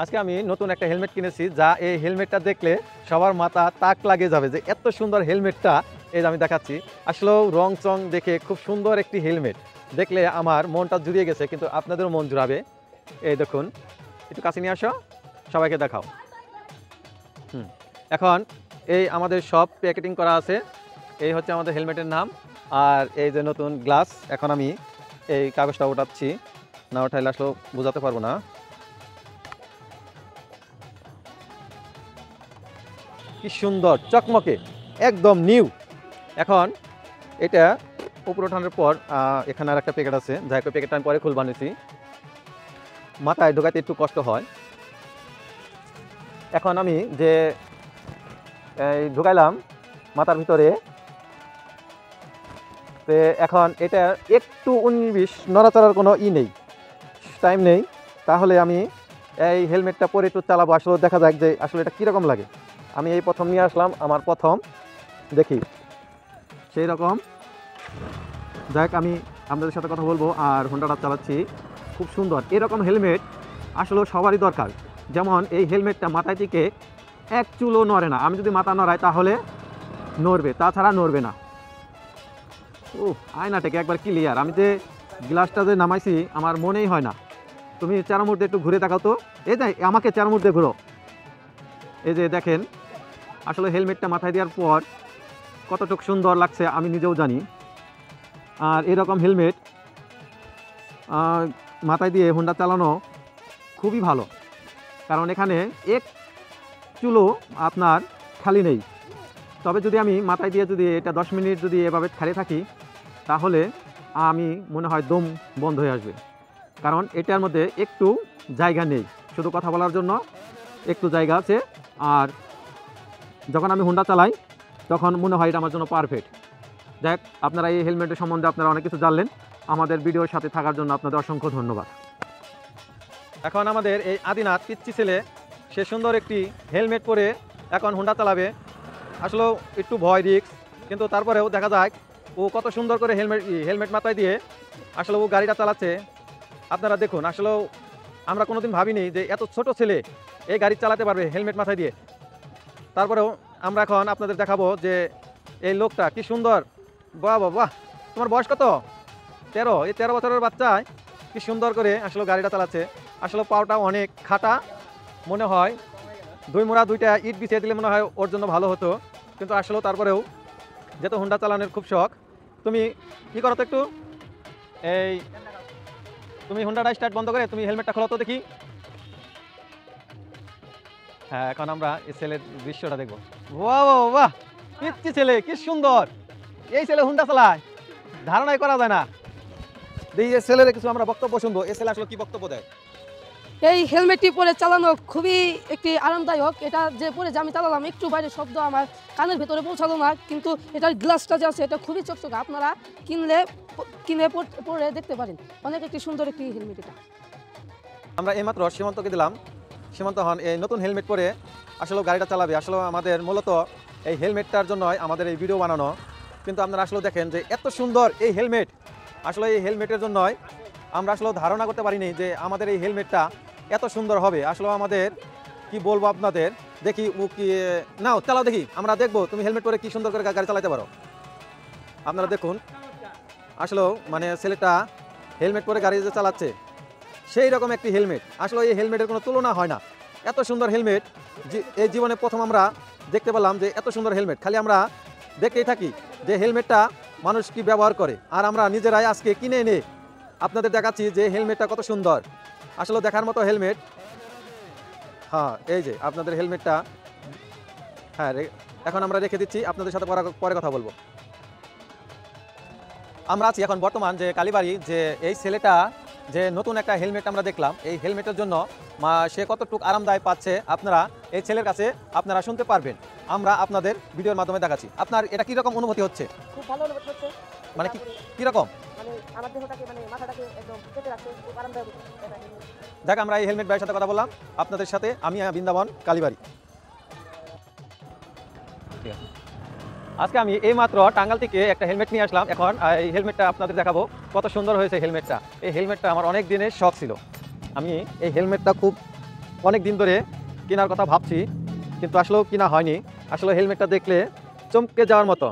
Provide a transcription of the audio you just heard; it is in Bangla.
আজকে আমি নতুন একটা হেলমেট কিনেছি, যা এই হেলমেটটা দেখলে সবার মাথা তাক লাগিয়ে যাবে যে এত সুন্দর হেলমেটটা। এই যে আমি দেখাচ্ছি, আসলেও রং চং দেখে খুব সুন্দর একটি হেলমেট দেখলে আমার মনটা জুড়িয়ে গেছে, কিন্তু আপনাদেরও মন জুড়াবে। এই দেখুন, একটু কাছে নিয়ে আসো, সবাইকে দেখাও। এখন এই আমাদের সব প্যাকেটিং করা আছে। এই হচ্ছে আমাদের হেলমেটের নাম। আর এই যে নতুন গ্লাস, এখন আমি এই কাগজটা ওঠাচ্ছি, না ওঠাইলে আসলে বোঝাতে পারবো না। কি সুন্দর চকমকে, একদম নিউ। এখন এটা উপর ওঠানোর পর এখানে আর একটা প্যাকেট আছে, যাই হোক প্যাকেটটা আমি পরে খুলব বানিয়েছি, মাথায় ঢোকাতে একটু কষ্ট হয়। এখন আমি যে এই ঢুকাইলাম মাথার ভিতরে, তো এখন এটা একটু 19-20 নড়াচড়ার কোনো নেই, টাইম নেই। তাহলে আমি এই হেলমেটটা পরে একটু চালাবো, আসলে দেখা যাক যে আসলে এটা কীরকম লাগে। আমি এই প্রথম নিয়ে আসলাম, আমার প্রথম দেখি সেই রকম। যাক, আমি আপনাদের সাথে কথা বলবো আর হোন্ডাটা চালাচ্ছি। খুব সুন্দর এরকম হেলমেট আসলে সবারই দরকার। যেমন এই হেলমেটটা মাথায় থেকে এক চুলও নড়ে না, আমি যদি মাথা নড়াই তাহলে নড়বে, তাছাড়া নড়বে না। ও আয়নাটাকে একবার ক্লিয়ার, আমি যে গ্লাসটা যে নামাইছি আমার মনেই হয় না। তুমি চার মুহূর্তে একটু ঘুরে দেখাও তো, এই যে আমাকে চার মুহূর্তে ঘুরো। এই যে দেখেন, আসলে হেলমেটটা মাথায় দেওয়ার পর কতটুকু সুন্দর লাগছে আমি নিজেও জানি। আর এরকম হেলমেট মাথায় দিয়ে হোন্ডা চালানো খুবই ভালো, কারণ এখানে এক চুলো আপনার খালি নেই। তবে যদি আমি মাথায় দিয়ে যদি এটা 10 মিনিট যদি এভাবে খালি থাকি, তাহলে আমি মনে হয় দম বন্ধ হয়ে আসবে, কারণ এটার মধ্যে একটু জায়গা নেই, শুধু কথা বলার জন্য একটু জায়গা আছে। আর যখন আমি হোন্ডা চালাই তখন মনে হয় এটা আমার জন্য পারফেক্ট। যাক, আপনারা এই হেলমেটের সম্বন্ধে আপনারা অনেক কিছু জানলেন, আমাদের ভিডিওর সাথে থাকার জন্য আপনাদের অসংখ্য ধন্যবাদ। এখন আমাদের এই আদিনাথ পিচ্চি ছেলে, সে সুন্দর একটি হেলমেট পরে এখন হোন্ডা চালাবে। আসলেও একটু ভয় রিস্ক, কিন্তু তারপরেও দেখা যায় ও কত সুন্দর করে হেলমেট মাথায় দিয়ে আসলে ও গাড়িটা চালাচ্ছে। আপনারা দেখুন, আসলেও আমরা কোনোদিন ভাবিনি যে এত ছোট ছেলে এই গাড়ি চালাতে পারবে হেলমেট মাথায় দিয়ে। তারপরেও আমরা এখন আপনাদের দেখাবো যে এই লোকটা কি সুন্দর। বাহ বাহ বাহ, তোমার বয়স কত? 13। এই 13 বছরের বাচ্চায় কি সুন্দর করে আসলে গাড়িটা চালাচ্ছে। আসলে পাওটা অনেক খাটা, মনে হয় 2 মোড়া 2টা ইট বিছিয়ে দিলে মনে হয় ওর জন্য ভালো হতো, কিন্তু আসলেও তারপরেও যেহেতু হোন্ডা চালানোর খুব শখ। তুমি কি করো তো একটু, এই তুমি হোন্ডাটা স্টার্ট বন্ধ করে তুমি হেলমেটটা খোলো তো দেখি। হ্যাঁ, এখন আমরা এই ছেলের দৃশ্যটা দেখবো। বাহ বাহ বাহ, পিচ্চি ছেলে, কি সুন্দর। এই ছেলে হোন্ডা চালায়, ধারণাই করা যায় না। এই ছেলের কিছু আমরা বক্তব্য শুনবো, এই ছেলে আসলে কি বক্তব্য দেয়। এই হেলমেটটি পরে চালানো খুবই একটি আরামদায়ক। এটা যে পরে যে আমি চালালাম, একটু বাইরে শব্দ আমার কানের ভেতরে পৌঁছালো না, কিন্তু এটার গ্লাসটা যে আছে এটা খুবই চকচকে। আপনারা কিনে পরে দেখতে পারেন, অনেক একটি সুন্দর একটি হেলমেট এটা। আমরা এইমাত্র সীমান্তকে দিলাম, সীমান্ত হন এই নতুন হেলমেট পরে আসলে গাড়িটা চালাবে। আসলে আমাদের মূলত এই হেলমেটটার জন্যই আমাদের এই ভিডিও বানানো। কিন্তু আপনারা আসলে দেখেন যে এত সুন্দর এই হেলমেট, আসলে এই হেলমেটের জন্যই আমরা আসলে ধারণা করতে পারিনি যে আমাদের এই হেলমেটটা এত সুন্দর হবে। আসলে আমাদের কি বলবো আপনাদের, দেখি ও কি নাও চালাও দেখি, আমরা দেখবো তুমি হেলমেট পরে কি সুন্দর করে গাড়ি চালাতে পারো। আপনারা দেখুন, আসলেও মানে ছেলেটা হেলমেট পরে গাড়ি যে চালাচ্ছে সেই রকম একটি হেলমেট। আসলে এই হেলমেটের কোনো তুলনা হয় না। এত সুন্দর হেলমেট এই জীবনে প্রথম আমরা দেখতে পেলাম যে এত সুন্দর হেলমেট। খালি আমরা দেখতেই থাকি যে হেলমেটটা মানুষ কি ব্যবহার করে, আর আমরা নিজেরাই আজকে কিনে এনে আপনাদের দেখাচ্ছি যে হেলমেটটা কত সুন্দর। আসলে দেখার মতো হেলমেট। হ্যাঁ, এই যে আপনাদের হেলমেটটা, হ্যাঁ এখন আমরা রেখে দিচ্ছি, আপনাদের সাথে পরে কথা বলবো। আমরা আছি এখন বর্তমান যে কালীবাড়ি, যে এই ছেলেটা যে নতুন একটা হেলমেট আমরা দেখলাম, এই হেলমেটের জন্য সে কতটুকু আরামদায়ক পাচ্ছে আপনারা এই ছেলের কাছে আপনারা শুনতে পারবেন। আমরা আপনাদের ভিডিওর মাধ্যমে দেখাচ্ছি। আপনার এটা কি রকম অনুভূতি হচ্ছে? খুব ভালো অনুভূতি হচ্ছে। মানে কি রকম? মানে আমার দেহটাকে, মানে মাথাটাকে একদম পেতে রাখছে, খুব আরামদায়ক। দেখ, আমরা এই হেলমেট ভাইয়ের সাথে কথা বললাম আপনাদের সাথে, আমি বৃন্দাবন কালীবাড়ি। আজকে আমি এইমাত্র টাঙ্গাল থেকে একটা হেলমেট নিয়ে আসলাম। এখন এই হেলমেটটা আপনাদের দেখাবো, কত সুন্দর হয়েছে হেলমেটটা। এই হেলমেটটা আমার অনেক দিনের শখ ছিল, আমি এই হেলমেটটা খুব অনেক দিন ধরে কেনার কথা ভাবছি, কিন্তু আসলেও কিনা হয়নি। আসলে হেলমেটটা দেখলে চমকে যাওয়ার মতো।